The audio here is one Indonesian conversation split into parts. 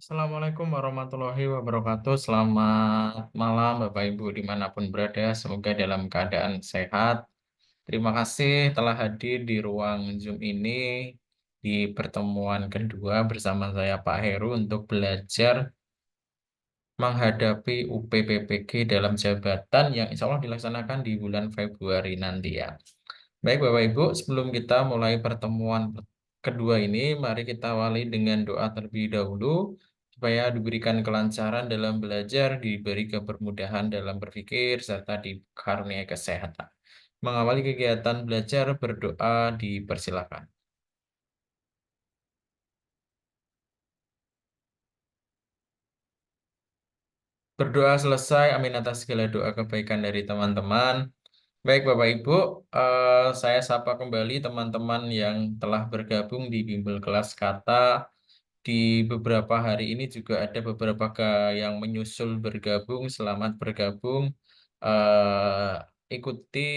Assalamualaikum warahmatullahi wabarakatuh. Selamat malam Bapak Ibu dimanapun berada. Semoga dalam keadaan sehat. Terima kasih telah hadir di ruang Zoom ini di pertemuan kedua bersama saya Pak Heru untuk belajar menghadapi UPPPG dalam jabatan yang insya Allah dilaksanakan di bulan Februari nanti ya. Baik Bapak Ibu, sebelum kita mulai pertemuan kedua ini, mari kita awali dengan doa terlebih dahulu supaya diberikan kelancaran dalam belajar, diberi kebermudahan dalam berpikir, serta dikaruniai kesehatan. Mengawali kegiatan belajar, berdoa dipersilakan. Berdoa selesai, amin atas segala doa kebaikan dari teman-teman. Baik Bapak Ibu, saya sapa kembali teman-teman yang telah bergabung di Bimbel Kelas Kata. Di beberapa hari ini juga ada beberapa yang menyusul bergabung. Selamat bergabung. Ikuti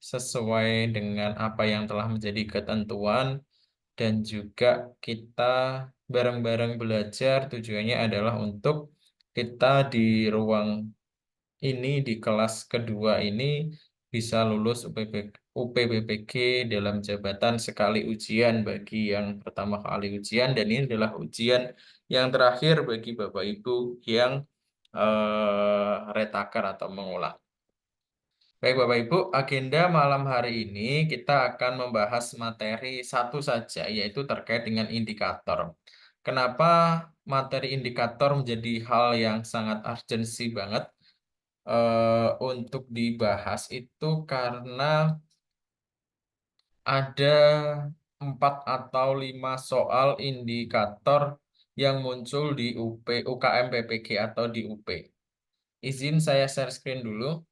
sesuai dengan apa yang telah menjadi ketentuan dan juga kita bareng-bareng belajar. Tujuannya adalah untuk kita di ruang ini di kelas kedua ini bisa lulus UPBPG dalam jabatan sekali ujian bagi yang pertama kali ujian dan ini adalah ujian yang terakhir bagi Bapak Ibu yang retaker atau mengulang. Baik Bapak Ibu, agenda malam hari ini kita akan membahas materi satu saja yaitu terkait dengan indikator. Kenapa materi indikator menjadi hal yang sangat urgensi banget untuk dibahas itu karena ada 4 atau 5 soal indikator yang muncul di UKM PPG atau di UP. Izin saya share screen dulu.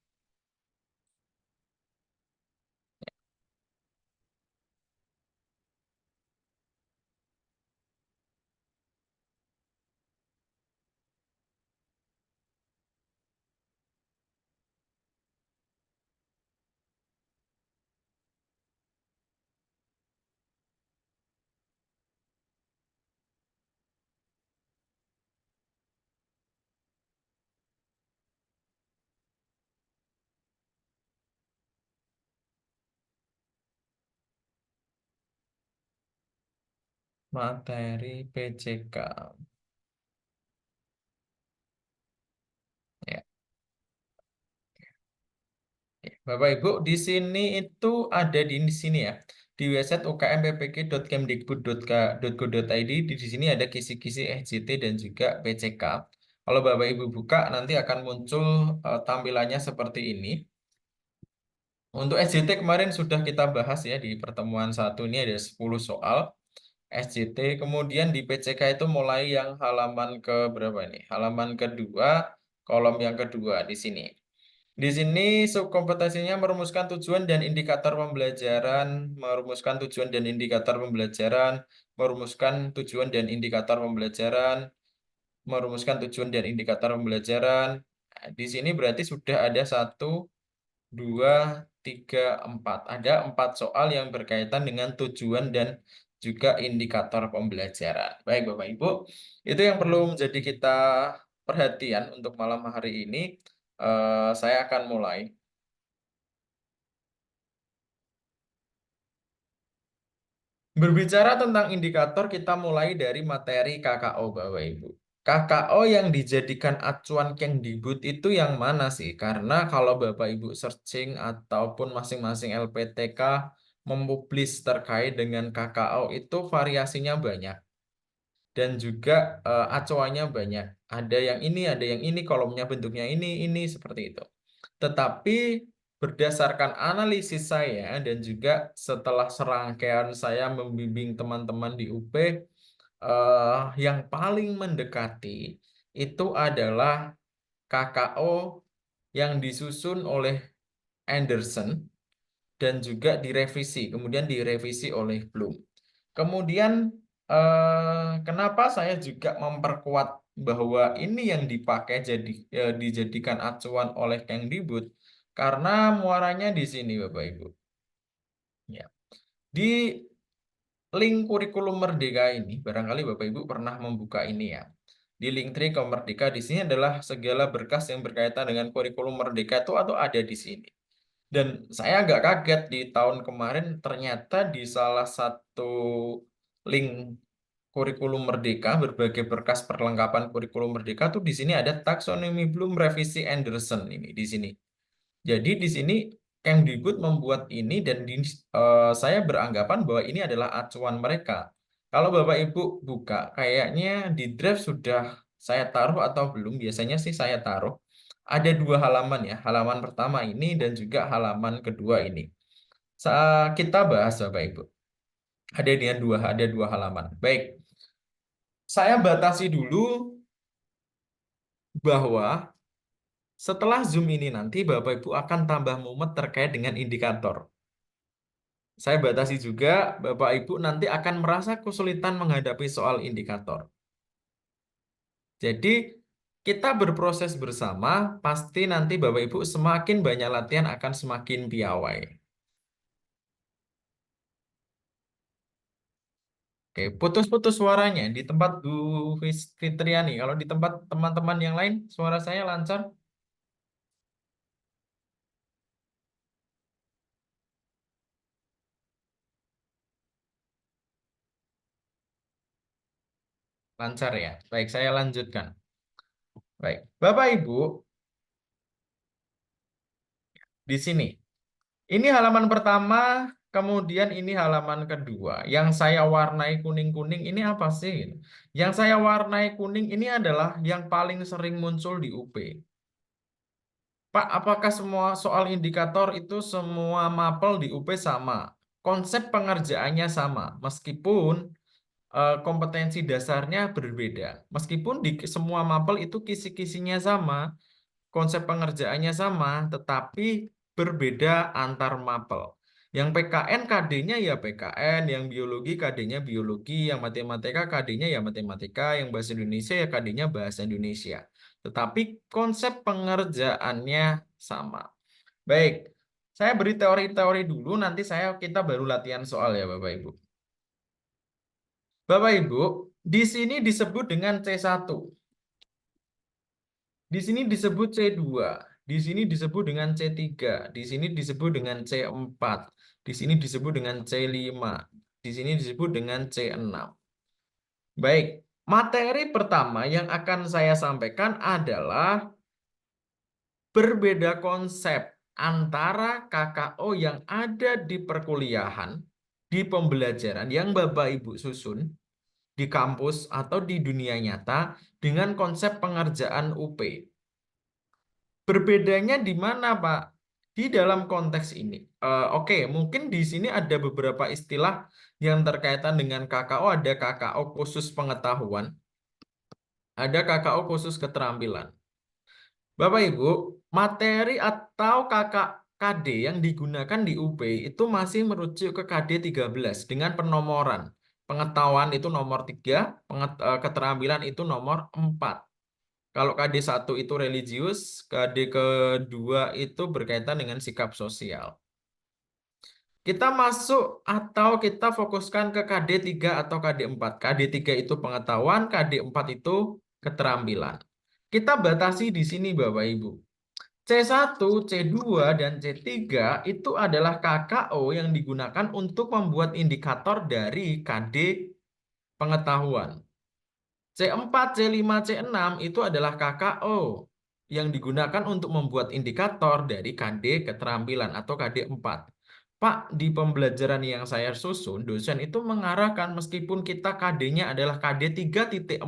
Materi PCK. Ya. Bapak Ibu, di sini itu ada di sini ya. Di website ukmpppg.kemdikbud.go.id di sini ada kisi-kisi SJT dan juga PCK. Kalau Bapak Ibu buka nanti akan muncul tampilannya seperti ini. Untuk SJT kemarin sudah kita bahas ya di pertemuan satu ini ada 10 soal SJT. Kemudian di PCK itu mulai yang halaman ke berapa ini? Halaman kedua, kolom yang kedua di sini. Di sini subkompetensinya merumuskan tujuan dan indikator pembelajaran, merumuskan tujuan dan indikator pembelajaran, merumuskan tujuan dan indikator pembelajaran, merumuskan tujuan dan indikator pembelajaran. Nah, di sini berarti sudah ada 1, 2, 3, 4. Ada 4 soal yang berkaitan dengan tujuan dan juga indikator pembelajaran. Baik Bapak Ibu, itu yang perlu menjadi kita perhatian untuk malam hari ini. Saya akan mulai. Berbicara tentang indikator, kita mulai dari materi KKO, Bapak Ibu. KKO yang dijadikan acuan Kemdikbud itu yang mana sih? Karena kalau Bapak Ibu searching ataupun masing-masing LPTK mempublis terkait dengan KKO itu variasinya banyak dan juga acuannya banyak. Ada yang ini, kolomnya bentuknya ini seperti itu. Tetapi berdasarkan analisis saya dan juga setelah serangkaian saya membimbing teman-teman di UP, yang paling mendekati itu adalah KKO yang disusun oleh Anderson dan juga direvisi, kemudian direvisi oleh Bloom. Kemudian kenapa saya juga memperkuat bahwa ini yang dipakai dijadikan acuan oleh Kemdikbud karena muaranya di sini Bapak Ibu. Ya. Di link kurikulum Merdeka ini, barangkali Bapak Ibu pernah membuka ini ya. di Linktree Kaum Merdeka di sini adalah segala berkas yang berkaitan dengan kurikulum Merdeka itu atau ada di sini. Dan saya agak kaget di tahun kemarin ternyata di salah satu link kurikulum Merdeka, berbagai berkas perlengkapan kurikulum Merdeka tuh di sini ada taksonomi Bloom revisi Anderson ini di sini. Jadi di sini Kemdikbud membuat ini dan saya beranggapan bahwa ini adalah acuan mereka. Kalau Bapak Ibu buka, kayaknya di drive sudah saya taruh atau belum? Biasanya sih saya taruh. Ada dua halaman ya, halaman pertama ini dan juga halaman kedua ini. Kita bahas Bapak Ibu. Ada dua halaman. Baik, saya batasi dulu bahwa setelah Zoom ini nanti Bapak Ibu akan tambah mumet terkait dengan indikator. Saya batasi juga, Bapak Ibu nanti akan merasa kesulitan menghadapi soal indikator. Jadi, kita berproses bersama, pasti nanti Bapak Ibu semakin banyak latihan akan semakin piawai. Oke, putus-putus suaranya di tempat Bu Fitriani. Kalau di tempat teman-teman yang lain, suara saya lancar? Lancar ya. Baik, saya lanjutkan. Baik, Bapak Ibu, di sini. Ini halaman pertama, kemudian ini halaman kedua. Yang saya warnai kuning-kuning ini apa sih? Yang saya warnai kuning ini adalah yang paling sering muncul di UP. Pak, apakah semua soal indikator itu semua mapel di UP sama? Konsep pengerjaannya sama, meskipun kompetensi dasarnya berbeda. Meskipun di semua mapel itu kisi-kisinya sama, konsep pengerjaannya sama, tetapi berbeda antar mapel. Yang PKN KD-nya ya PKN, yang biologi KD-nya biologi, yang matematika KD-nya ya matematika, yang bahasa Indonesia ya KD-nya bahasa Indonesia. Tetapi konsep pengerjaannya sama. Baik, saya beri teori-teori dulu, nanti kita baru latihan soal ya Bapak Ibu. Bapak Ibu, di sini disebut dengan C1. Di sini disebut C2, di sini disebut dengan C3, di sini disebut dengan C4, di sini disebut dengan C5, di sini disebut dengan C6. Baik, materi pertama yang akan saya sampaikan adalah berbeda konsep antara KKO yang ada di perkuliahan, di pembelajaran yang Bapak Ibu susun di kampus atau di dunia nyata dengan konsep pengerjaan UP. Berbedanya di mana, Pak? Di dalam konteks ini. Oke, mungkin di sini ada beberapa istilah yang terkaitan dengan KKO. Ada KKO khusus pengetahuan, ada KKO khusus keterampilan. Bapak Ibu, materi atau KKD yang digunakan di UP itu masih merujuk ke KD 13 dengan penomoran. Pengetahuan itu nomor 3, keterampilan itu nomor 4. Kalau KD 1 itu religius, KD kedua itu berkaitan dengan sikap sosial. Kita masuk atau kita fokuskan ke KD 3 atau KD 4. KD 3 itu pengetahuan, KD 4 itu keterampilan. Kita batasi di sini Bapak Ibu. C1, C2, dan C3 itu adalah KKO yang digunakan untuk membuat indikator dari KD pengetahuan. C4, C5, C6 itu adalah KKO yang digunakan untuk membuat indikator dari KD keterampilan atau KD 4. Pak, di pembelajaran yang saya susun, dosen itu mengarahkan meskipun kita KD-nya adalah KD 3.4,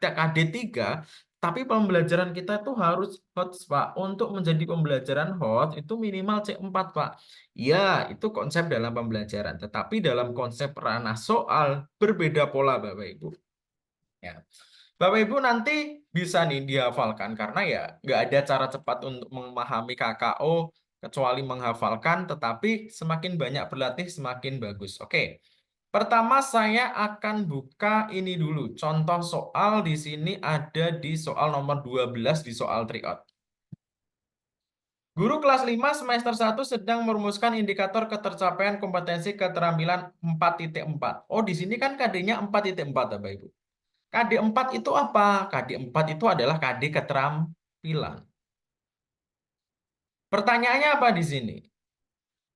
KD 3, tapi pembelajaran kita itu harus hot, Pak. Untuk menjadi pembelajaran hot itu minimal C4, Pak. Ya, itu konsep dalam pembelajaran. Tetapi dalam konsep ranah soal berbeda pola, Bapak Ibu. Ya. Bapak Ibu nanti bisa nih dihafalkan karena ya nggak ada cara cepat untuk memahami KKO kecuali menghafalkan, tetapi semakin banyak berlatih semakin bagus. Oke, pertama saya akan buka ini dulu. Contoh soal di sini ada di soal nomor 12 di soal tryout. Guru kelas 5 semester 1 sedang merumuskan indikator ketercapaian kompetensi keterampilan 4.4. Oh, di sini kan KD-nya 4.4, Bapak Ibu. KD4 itu apa? KD4 itu adalah KD keterampilan. Pertanyaannya apa di sini?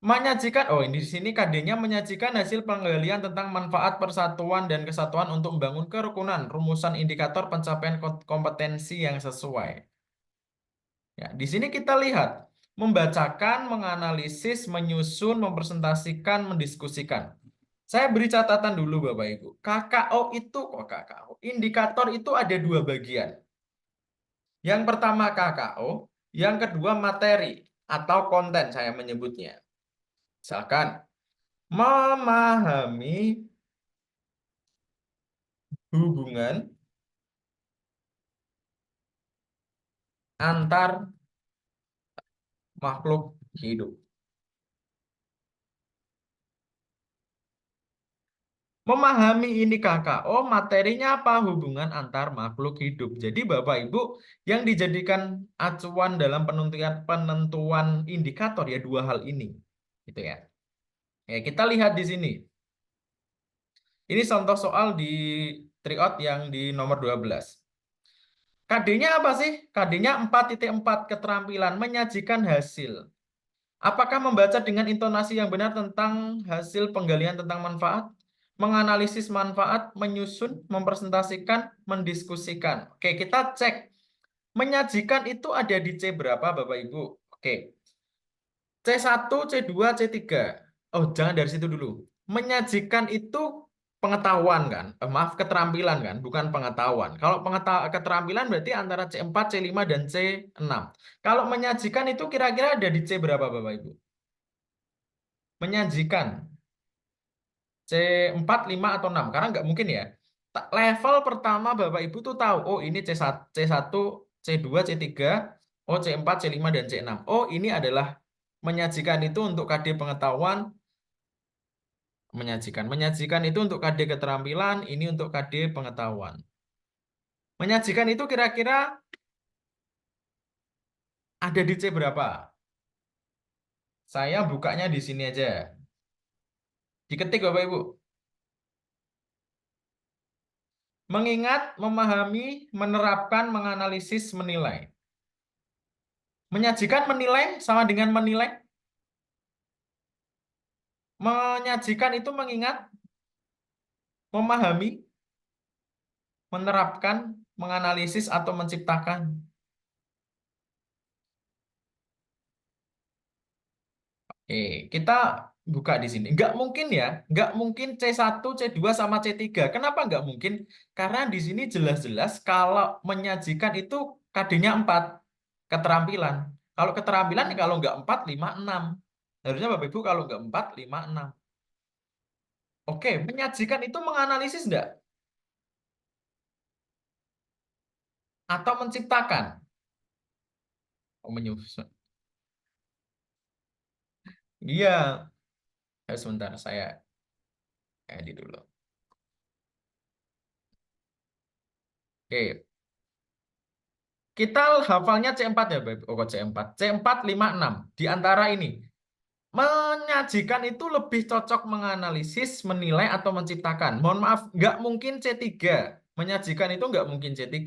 Menyajikan, oh ini di sini KD-nya menyajikan hasil penggalian tentang manfaat persatuan dan kesatuan untuk membangun kerukunan, rumusan indikator pencapaian kompetensi yang sesuai. Ya, di sini kita lihat membacakan, menganalisis, menyusun, mempresentasikan, mendiskusikan. Saya beri catatan dulu Bapak Ibu. KKO itu kok KKO. Indikator itu ada dua bagian. Yang pertama KKO, yang kedua materi atau konten saya menyebutnya. Misalkan memahami hubungan antar makhluk hidup. Memahami ini KKO, materinya apa? Hubungan antar makhluk hidup. Jadi Bapak Ibu yang dijadikan acuan dalam penentuan indikator ya dua hal ini. Gitu ya. Ya, kita lihat di sini. Ini contoh soal di tryout yang di nomor 12. KD-nya apa sih? KD-nya 4.4 keterampilan menyajikan hasil. Apakah membaca dengan intonasi yang benar tentang hasil penggalian tentang manfaat? Menganalisis manfaat, menyusun, mempresentasikan, mendiskusikan. Oke, kita cek. Menyajikan itu ada di C berapa, Bapak Ibu? Oke, C1, C2, C3. Oh, jangan dari situ dulu. Menyajikan itu pengetahuan kan? Maaf, keterampilan kan, bukan pengetahuan. Kalau keterampilan berarti antara C4, C5, dan C6. Kalau menyajikan itu kira-kira ada di C berapa, Bapak Ibu? Menyajikan C4, 5, atau 6. Karena nggak mungkin ya. Level pertama Bapak Ibu tuh tahu, oh ini C1, C2, C3, oh C4, C5, dan C6. Oh ini adalah menyajikan itu untuk KD pengetahuan, menyajikan. Menyajikan itu untuk KD keterampilan, ini untuk KD pengetahuan. Menyajikan itu kira-kira ada di C berapa? Saya bukanya di sini aja. Diketik Bapak Ibu. Mengingat, memahami, menerapkan, menganalisis, menilai. Menyajikan menilai sama dengan menilai. Menyajikan itu mengingat, memahami, menerapkan, menganalisis, atau menciptakan. Oke, kita buka di sini. Nggak mungkin ya, nggak mungkin C1, C2, sama C3. Kenapa nggak mungkin? Karena di sini jelas-jelas kalau menyajikan itu KD-nya 4, keterampilan. Kalau keterampilan kalau nggak 4, 5, 6. Harusnya Bapak Ibu kalau nggak 4, 5, 6. Oke, menyajikan itu menganalisis nggak? Atau menciptakan? Oh, menyusun. Iya, sebentar saya edit dulu. Oke, kita hafalnya C4 ya, Bapak. Oh, kok C4. C4, 5, 6. Di antara ini, menyajikan itu lebih cocok menganalisis, menilai, atau menciptakan. Mohon maaf, nggak mungkin C3. Menyajikan itu nggak mungkin C3.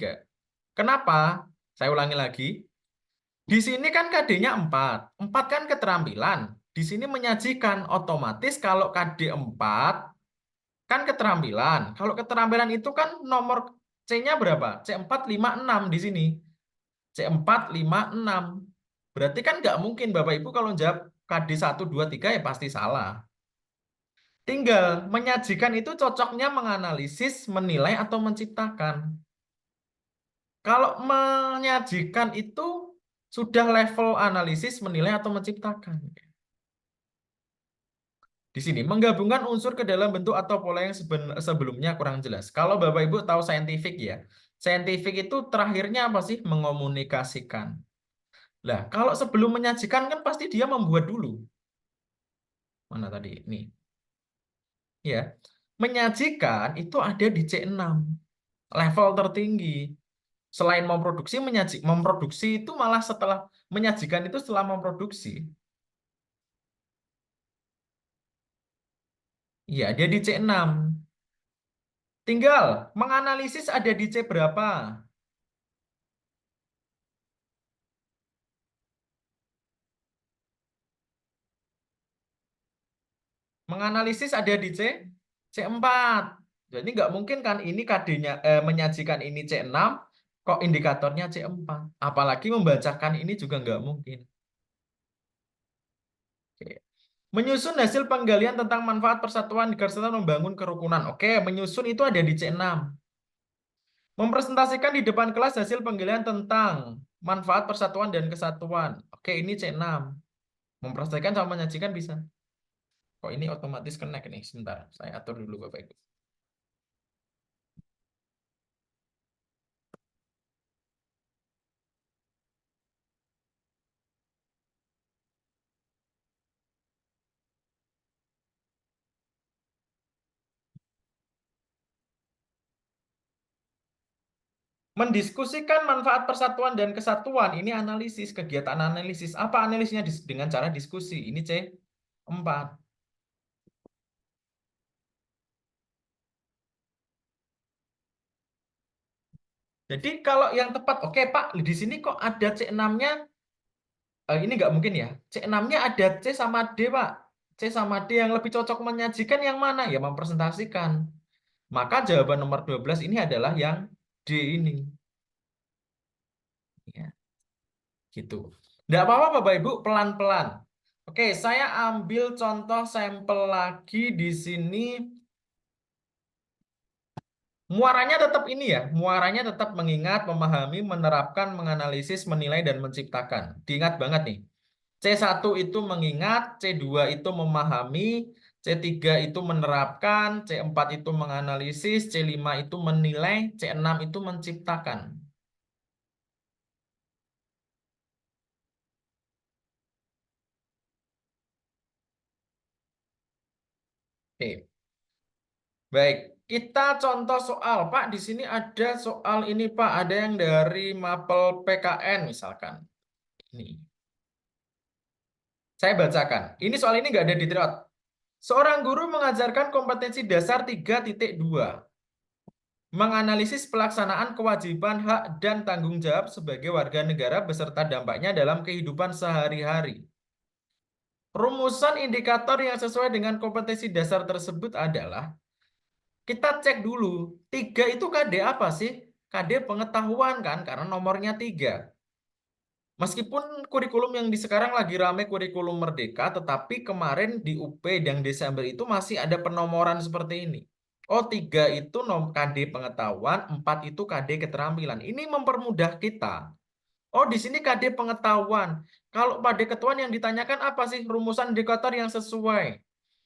Kenapa? Saya ulangi lagi. Di sini kan KD-nya 4. 4 kan keterampilan. Di sini menyajikan. Otomatis kalau KD 4 kan keterampilan. Kalau keterampilan itu kan nomor C-nya berapa? C4, 5, 6 di sini. C4, 5, 6. Berarti kan nggak mungkin Bapak Ibu kalau jawab KD 1, 2, 3 ya pasti salah. Tinggal menyajikan itu cocoknya menganalisis, menilai, atau menciptakan. Kalau menyajikan itu sudah level analisis, menilai, atau menciptakan. Di sini, menggabungkan unsur ke dalam bentuk atau pola yang sebelumnya kurang jelas. Kalau Bapak Ibu tahu saintifik ya, saintifik itu terakhirnya apa sih? Mengomunikasikan. Lah, kalau sebelum menyajikan kan pasti dia membuat dulu. Mana tadi? Nih. Ya. Menyajikan itu ada di C6. Level tertinggi. Selain memproduksi, memproduksi itu malah setelah menyajikan itu setelah memproduksi. Iya, dia di C6. Tinggal menganalisis ada di C berapa. Menganalisis ada di C4. Jadi nggak mungkin kan ini KD-nya menyajikan ini C6, kok indikatornya C4. Apalagi membacakan ini juga nggak mungkin. Oke. Menyusun hasil penggalian tentang manfaat persatuan di kesatuan membangun kerukunan. Oke, menyusun itu ada di C6. Mempresentasikan di depan kelas hasil penggalian tentang manfaat persatuan dan kesatuan. Oke, ini C6. Mempresentasikan sama menyajikan bisa. Kok ini otomatis connect nih? Sebentar, saya atur dulu Bapak Ibu. Mendiskusikan manfaat persatuan dan kesatuan. Ini analisis, kegiatan analisis. Apa analisisnya dengan cara diskusi? Ini C4. Jadi kalau yang tepat, oke Pak, di sini kok ada C6-nya? Ini nggak mungkin ya. C6-nya ada C sama D, Pak. C sama D yang lebih cocok menyajikan yang mana? Ya mempresentasikan. Maka jawaban nomor 12 ini adalah yang D ini. Ya, gitu. Nggak apa-apa Bapak Ibu, pelan-pelan. Oke, saya ambil contoh sampel lagi di sini. Muaranya tetap ini ya, muaranya tetap mengingat, memahami, menerapkan, menganalisis, menilai, dan menciptakan. Diingat banget nih. C1 itu mengingat, C2 itu memahami, C3 itu menerapkan, C4 itu menganalisis, C5 itu menilai, C6 itu menciptakan. Oke, baik. Kita contoh soal, Pak. Di sini ada soal ini, Pak. Ada yang dari Mapel PKN misalkan. Ini. Saya bacakan. Ini soal ini nggak ada di tryout. Seorang guru mengajarkan kompetensi dasar 3.2. Menganalisis pelaksanaan kewajiban hak dan tanggung jawab sebagai warga negara beserta dampaknya dalam kehidupan sehari-hari. Rumusan indikator yang sesuai dengan kompetensi dasar tersebut adalah, kita cek dulu, 3 itu KD apa sih? KD pengetahuan kan, karena nomornya 3. Meskipun kurikulum yang di sekarang lagi rame kurikulum Merdeka, tetapi kemarin di UP yang Desember itu masih ada penomoran seperti ini. Oh, 3 itu KD pengetahuan, 4 itu KD keterampilan. Ini mempermudah kita. Oh, di sini KD pengetahuan. Kalau pada ketuan yang ditanyakan apa sih rumusan indikator yang sesuai?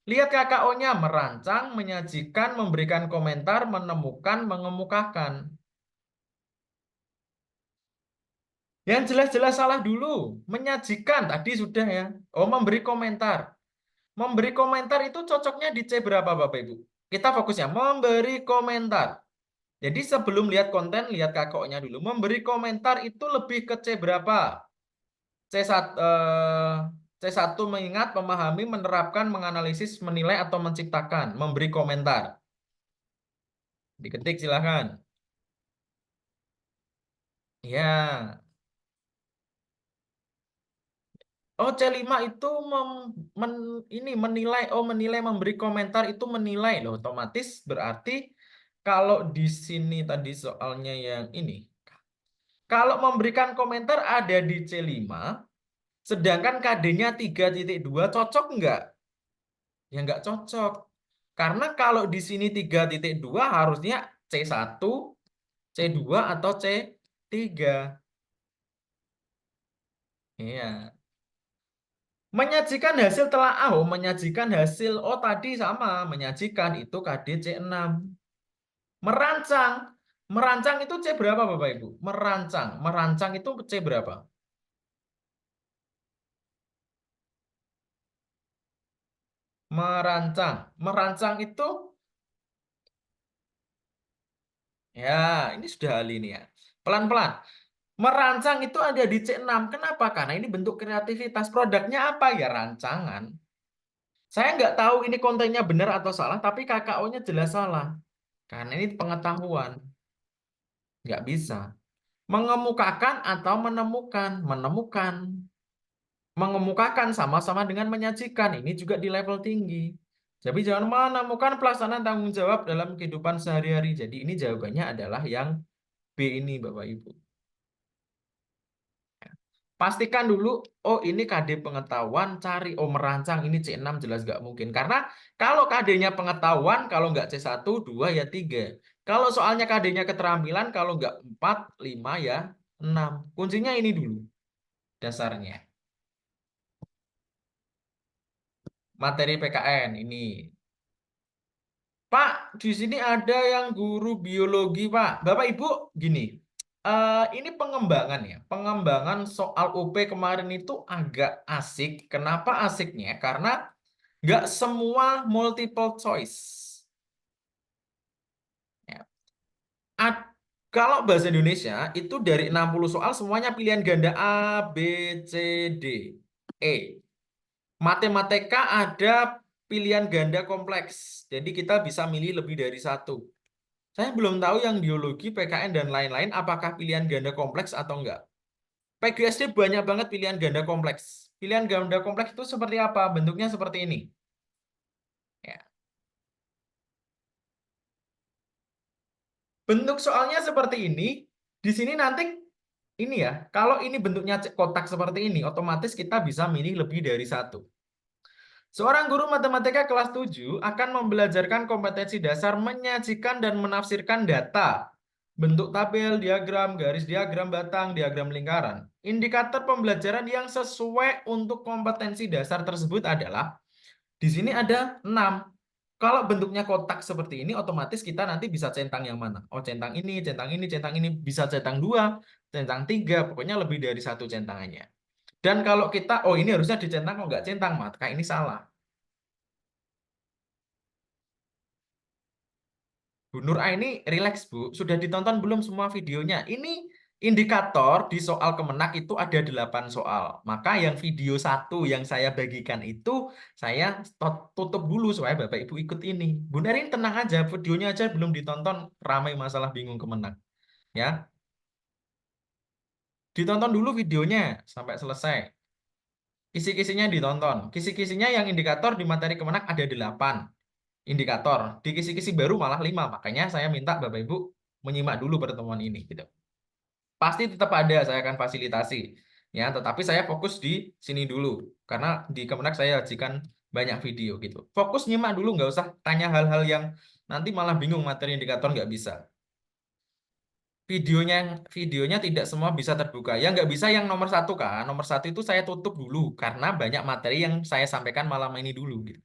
Lihat KKO-nya, merancang, menyajikan, memberikan komentar, menemukan, mengemukakan. Yang jelas-jelas salah dulu. Menyajikan, tadi sudah ya. Oh, memberi komentar. Memberi komentar itu cocoknya di C berapa Bapak Ibu? Kita fokusnya, memberi komentar. Jadi sebelum lihat konten, lihat KKO-nya dulu. Memberi komentar itu lebih ke C berapa? C1, C1 mengingat, memahami, menerapkan, menganalisis, menilai, atau menciptakan. Memberi komentar. Diketik silahkan. Ya. Oh, C5 itu ini menilai. Oh, menilai, memberi komentar itu menilai. Loh, otomatis berarti kalau di sini tadi soalnya yang ini. Kalau memberikan komentar ada di C5, sedangkan KD-nya 3.2 cocok enggak? Ya enggak cocok. Karena kalau di sini 3.2 harusnya C1, C2, atau C3. Iya. Menyajikan hasil telaah. Oh, menyajikan hasil. Oh, tadi sama. Menyajikan itu KD C6. Merancang. Merancang itu C berapa Bapak Ibu? Merancang. Merancang itu C berapa? Merancang. Merancang itu, ya ini sudah ahli ini ya. Pelan-pelan. Merancang itu ada di C6. Kenapa? Karena ini bentuk kreativitas. Produknya apa ya? Rancangan. Saya nggak tahu ini kontennya benar atau salah, tapi KKO-nya jelas salah. Karena ini pengetahuan, nggak bisa. Mengemukakan atau menemukan, menemukan. Mengemukakan sama-sama dengan menyajikan. Ini juga di level tinggi. Jadi jangan menemukan pelaksanaan tanggung jawab dalam kehidupan sehari-hari. Jadi ini jawabannya adalah yang B ini, Bapak Ibu. Pastikan dulu, oh ini KD pengetahuan, cari, oh merancang, ini C6 jelas nggak mungkin. Karena kalau KD-nya pengetahuan, kalau nggak C1, 2 ya 3. Kalau soalnya KD-nya keterampilan, kalau nggak 4, 5 ya 6. Kuncinya ini dulu, dasarnya. Materi PKN ini. Pak, di sini ada yang guru biologi, Pak. Bapak Ibu, gini. Ini pengembangan ya. Pengembangan soal UP kemarin itu agak asik. Kenapa asiknya? Karena nggak semua multiple choice. Ya. Kalau bahasa Indonesia itu dari 60 soal semuanya pilihan ganda A, B, C, D, E. Matematika ada pilihan ganda kompleks. Jadi kita bisa milih lebih dari satu. Saya belum tahu yang biologi, PKN, dan lain-lain apakah pilihan ganda kompleks atau enggak. PGSD banyak banget pilihan ganda kompleks. Pilihan ganda kompleks itu seperti apa? Bentuknya seperti ini. Ya. Bentuk soalnya seperti ini. Di sini nanti ini ya, kalau ini bentuknya kotak seperti ini, otomatis kita bisa milih lebih dari satu. Seorang guru matematika kelas 7 akan membelajarkan kompetensi dasar menyajikan dan menafsirkan data. Bentuk tabel, diagram, garis diagram batang, diagram lingkaran. Indikator pembelajaran yang sesuai untuk kompetensi dasar tersebut adalah, di sini ada 6. Kalau bentuknya kotak seperti ini, otomatis kita nanti bisa centang yang mana? Oh, centang ini, centang ini, centang ini. Bisa centang 2, centang 3, pokoknya lebih dari satu centangannya. Dan kalau kita, oh ini harusnya dicentang, kok nggak centang, maka ini salah. Bu Nur Aini, relax Bu. Sudah ditonton belum semua videonya? Ini indikator di soal Kemenak itu ada 8 soal. Maka yang video 1 yang saya bagikan itu saya tutup dulu supaya Bapak Ibu ikut ini. Bu Nur ini tenang aja, videonya aja belum ditonton, ramai masalah bingung Kemenak. Ya, ditonton dulu videonya sampai selesai. Kisi-kisinya ditonton. Kisi-kisinya yang indikator di materi Kemenak ada 8 indikator. Di kisi-kisi baru malah 5. Makanya saya minta Bapak Ibu menyimak dulu pertemuan ini gitu. Pasti tetap ada, saya akan fasilitasi. Ya, tetapi saya fokus di sini dulu karena di Kemenak saya sajikan banyak video gitu. Fokus nyimak dulu, nggak usah tanya hal-hal yang nanti malah bingung materi indikator nggak bisa. Videonya tidak semua bisa terbuka. Yang nggak bisa yang nomor 1 kan. Nomor 1 itu saya tutup dulu karena banyak materi yang saya sampaikan malam ini dulu gitu.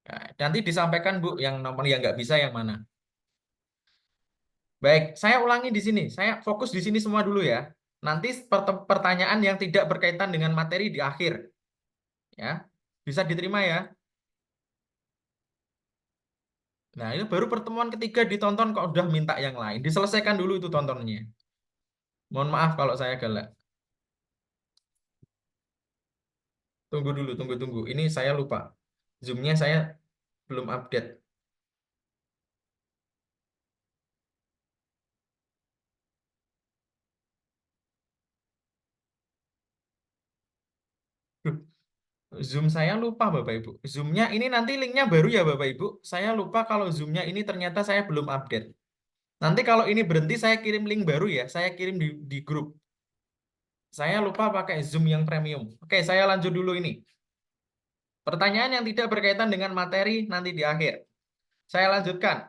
Nah, nanti disampaikan Bu yang nomor yang nggak bisa yang mana. Baik, saya ulangi di sini. Saya fokus di sini semua dulu ya. Nanti pertanyaan yang tidak berkaitan dengan materi di akhir. Ya, bisa diterima ya. Nah, itu baru pertemuan ketiga ditonton kok udah minta yang lain. Diselesaikan dulu itu tontonnya. Mohon maaf kalau saya galak. Tunggu dulu, tunggu. Ini saya lupa. Zoom-nya saya belum update. Duh, Zoom saya lupa Bapak Ibu. Zoom-nya ini nanti linknya baru ya Bapak Ibu. Saya lupa kalau Zoom-nya ini ternyata saya belum update. Nanti kalau ini berhenti saya kirim link baru ya. Saya kirim di grup. Saya lupa pakai Zoom yang premium. Oke, saya lanjut dulu ini. Pertanyaan yang tidak berkaitan dengan materi nanti di akhir. Saya lanjutkan.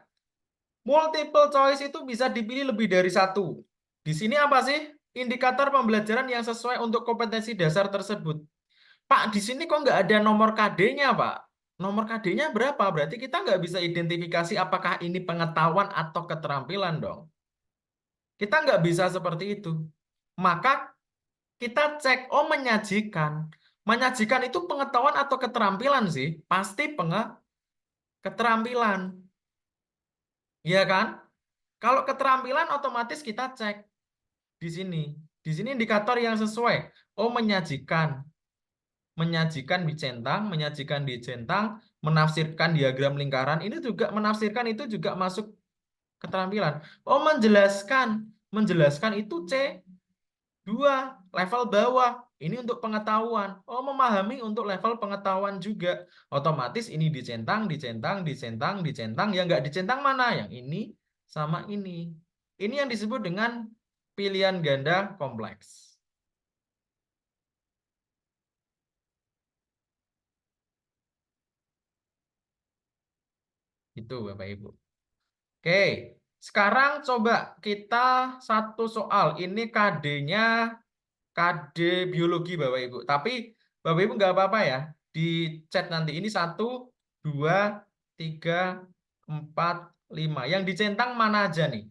Multiple choice itu bisa dipilih lebih dari satu. Di sini apa sih? Indikator pembelajaran yang sesuai untuk kompetensi dasar tersebut. Pak, di sini kok nggak ada nomor KD-nya, Pak? Nomor KD-nya berapa? Berarti kita nggak bisa identifikasi apakah ini pengetahuan atau keterampilan dong. Kita nggak bisa seperti itu. Maka kita cek, oh menyajikan. Menyajikan itu pengetahuan atau keterampilan sih? Pasti keterampilan. Iya kan? Kalau keterampilan otomatis kita cek di sini. Di sini indikator yang sesuai. Oh menyajikan. Menyajikan dicentang, menyajikan dicentang, menafsirkan diagram lingkaran, ini juga menafsirkan itu juga masuk keterampilan. Oh, menjelaskan. Menjelaskan itu C2, level bawah. Ini untuk pengetahuan. Oh, memahami untuk level pengetahuan juga. Otomatis ini dicentang, dicentang, dicentang, dicentang. Yang nggak dicentang mana? Yang ini sama ini. Ini yang disebut dengan pilihan ganda kompleks. Itu Bapak Ibu. Oke, sekarang coba kita satu soal. Ini KD-nya KD biologi Bapak Ibu. Tapi Bapak Ibu nggak apa-apa ya. Di chat nanti ini 1, 2, 3, 4, 5. Yang dicentang mana aja nih?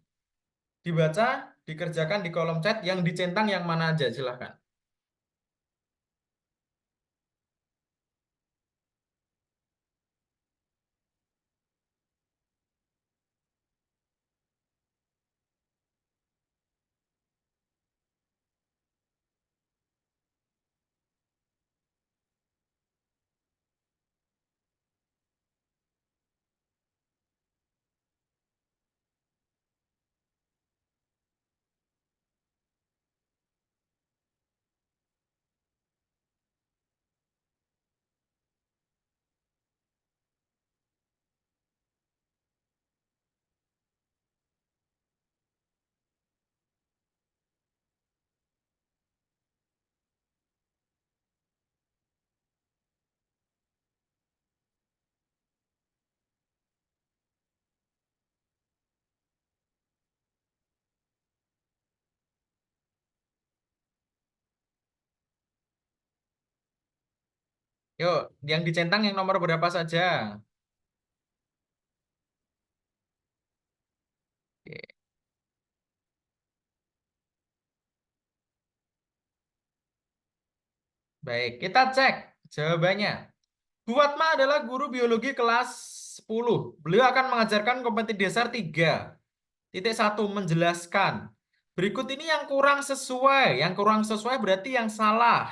Dibaca, dikerjakan di kolom chat. Yang dicentang yang mana aja? Silahkan. Yuk, yang dicentang yang nomor berapa saja? Oke, baik, kita cek jawabannya. Bu Fatma adalah guru biologi kelas 10. Beliau akan mengajarkan kompetensi dasar 3.1 menjelaskan. Berikut ini yang kurang sesuai. Yang kurang sesuai berarti yang salah.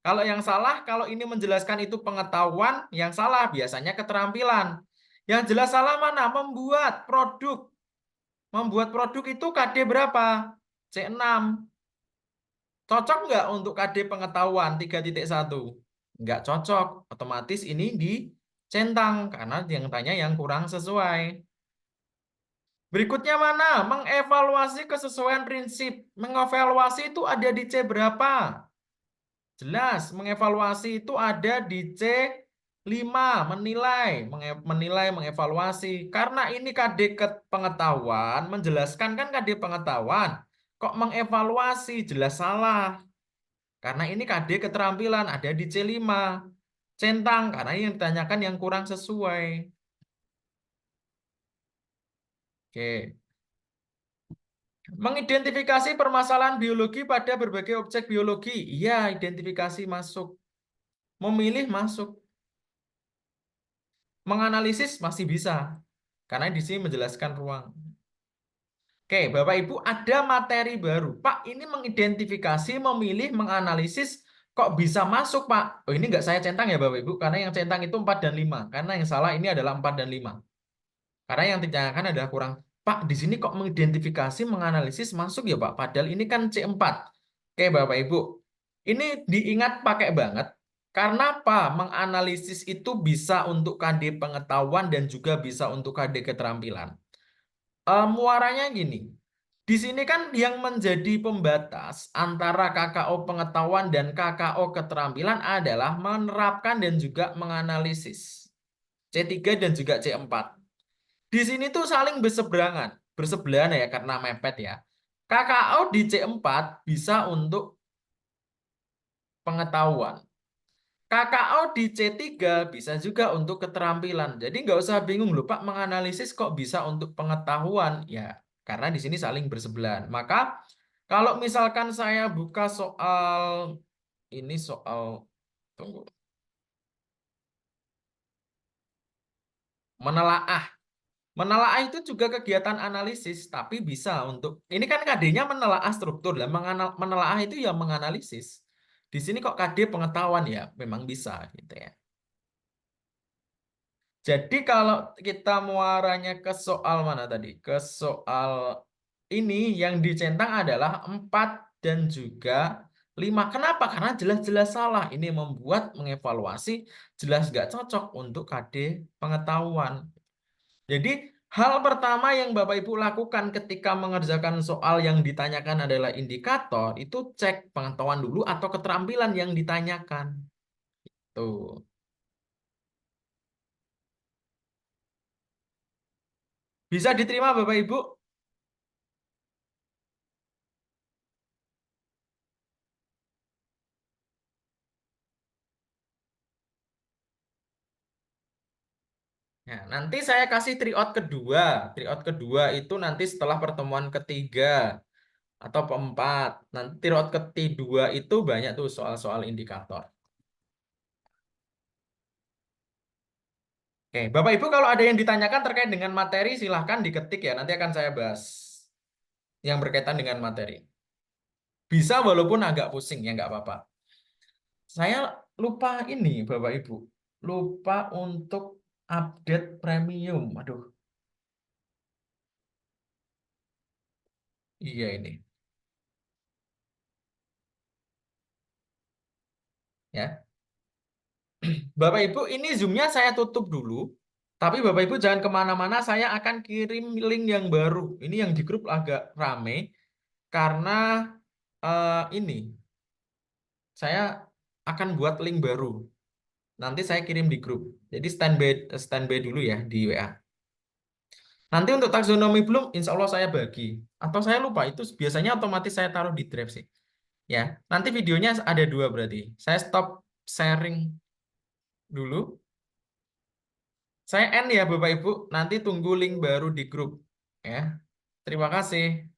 Kalau yang salah, kalau ini menjelaskan itu pengetahuan, yang salah biasanya keterampilan. Yang jelas salah mana? Membuat produk. Membuat produk itu KD berapa? C6. Cocok nggak untuk KD pengetahuan 3.1? Nggak cocok. Otomatis ini dicentang karena yang tanya yang kurang sesuai. Berikutnya mana? Mengevaluasi kesesuaian prinsip. Mengevaluasi itu ada di C berapa? Jelas, mengevaluasi itu ada di C5, menilai, menilai, mengevaluasi. Karena ini KD pengetahuan, menjelaskan kan KD pengetahuan. Kok mengevaluasi? Jelas salah. Karena ini KD keterampilan, ada di C5. Centang, karena yang ditanyakan yang kurang sesuai. Oke. Mengidentifikasi permasalahan biologi pada berbagai objek biologi. Iya, identifikasi masuk. Memilih masuk. Menganalisis masih bisa. Karena di sini menjelaskan ruang. Oke, Bapak Ibu ada materi baru. Pak, ini mengidentifikasi, memilih, menganalisis. Kok bisa masuk, Pak? Oh, ini nggak saya centang ya, Bapak Ibu. Karena yang centang itu 4 dan 5. Karena yang salah ini adalah 4 dan 5. Karena yang ditanyakan adalah kurang. Pak, di sini kok mengidentifikasi, menganalisis masuk ya, Pak? Padahal ini kan C4. Oke, Bapak Ibu. Ini diingat pakai banget. Karena apa? Menganalisis itu bisa untuk KD pengetahuan dan juga bisa untuk KD keterampilan. Muaranya gini. Di sini kan yang menjadi pembatas antara KKO pengetahuan dan KKO keterampilan adalah menerapkan dan juga menganalisis. C3 dan juga C4. Di sini tuh saling berseberangan. Bersebelahan ya karena mepet ya. KKO di C4 bisa untuk pengetahuan. KKO di C3 bisa juga untuk keterampilan. Jadi nggak usah bingung loh Pak, menganalisis kok bisa untuk pengetahuan. Ya, karena di sini saling bersebelahan. Maka kalau misalkan saya buka soal, ini soal, tunggu, menelaah. Menelaah itu juga kegiatan analisis, tapi bisa untuk, ini kan KD-nya menelaah struktur. Dan menelaah itu ya menganalisis. Di sini kok KD pengetahuan ya, memang bisa gitu ya. Jadi kalau kita muaranya ke soal mana tadi? Ke soal ini yang dicentang adalah 4 dan juga 5. Kenapa? Karena jelas-jelas salah. Ini membuat mengevaluasi jelas nggak cocok untuk KD pengetahuan. Jadi hal pertama yang Bapak Ibu lakukan ketika mengerjakan soal yang ditanyakan adalah indikator, itu cek pengetahuan dulu atau keterampilan yang ditanyakan. Tuh. Bisa diterima Bapak Ibu? Nah, nanti saya kasih tryout kedua. Tryout kedua itu nanti setelah pertemuan ketiga atau keempat. Nanti tryout ketiga itu banyak tuh soal-soal indikator. Oke, Bapak Ibu kalau ada yang ditanyakan terkait dengan materi silahkan diketik ya. Nanti akan saya bahas yang berkaitan dengan materi. Bisa walaupun agak pusing ya nggak apa-apa. Saya lupa ini Bapak Ibu. Lupa untuk update premium. Aduh, iya ini. Ya. Bapak Ibu, ini Zoom-nya saya tutup dulu. Tapi Bapak Ibu jangan kemana-mana, saya akan kirim link yang baru. Ini yang di grup agak rame karena ini saya akan buat link baru. Nanti saya kirim di grup. Jadi standby dulu ya di WA. Nanti untuk taksonomi belum, insya Allah saya bagi. Atau saya lupa, itu biasanya otomatis saya taruh di drive sih. Ya, nanti videonya ada dua berarti. Saya stop sharing dulu. Saya end ya Bapak Ibu. Nanti tunggu link baru di grup. Ya, terima kasih.